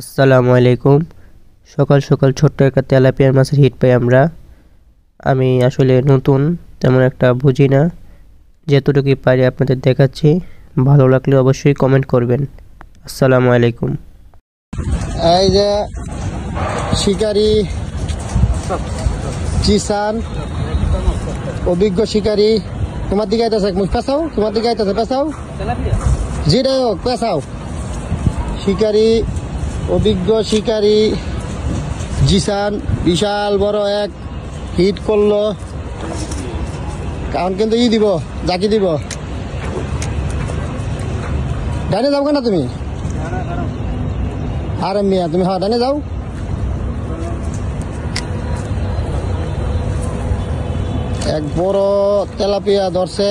আসসালামু আলাইকুম। সকাল সকাল ছোট্ট একটা তেলাপিয়ার মাছের হিট পাই আমরা। আমি আসলে নতুন, তেমন একটা বুঝি না। যতটুকু পারি আপনাদের দেখাচ্ছি। ভালো লাগলে অবশ্যই কমেন্ট করবেন। আসসালামু আলাইকুম। এই যে শিকারী জিসান, অভিজ্ঞ শিকারী তোমার দিকে আইতেছে, পেঁচাও তোমার দিকে আইতেছে, পেঁচাও যেটাই হোক পেঁচাও। শিকারী, অভিজ্ঞ শিকারী জিসান বিশাল বড় এক হিট করলো। কারণ কিন্তু দিব জাকি দিব। ডাইনে যাও কেন তুমি? আরে মিয়া তুমি হ্যাঁ ডাইনে যাও। এক বড় তেলাপিয়া ধরছে।